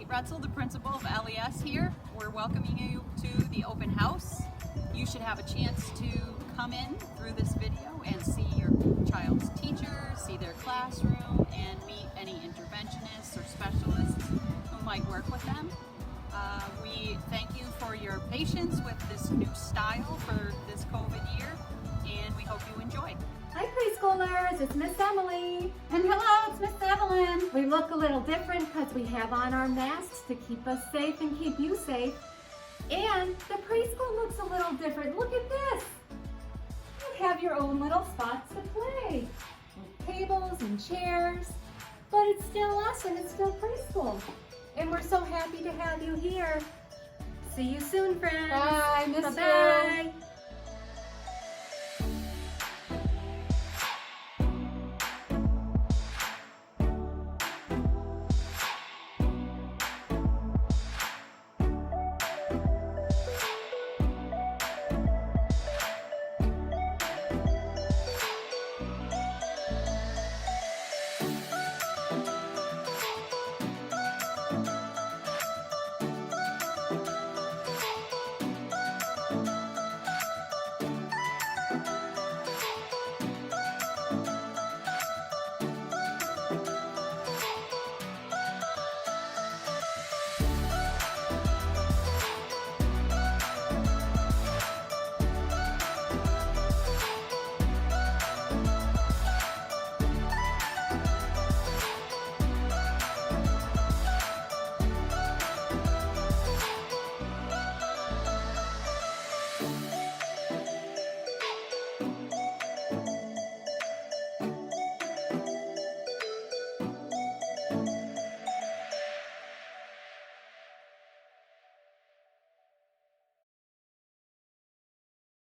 Retzel, the principal of LES here. We're welcoming you to the open house. You should have a chance to come in through this video and see your child's teacher, see their classroom, and meet any interventionists or specialists who might work with them. We thank you for your patience with this new style for this COVID year, and we hope you enjoy. Hi preschoolers, it's Miss Emily. And hello, it's Miss Evelyn. We look a little different because we have on our masks to keep us safe and keep you safe. And the preschool looks a little different. Look at this. You have your own little spots to play with tables and chairs, but it's still us and it's still preschool. And we're so happy to have you here. See you soon, friends. Bye, miss you. Bye-bye.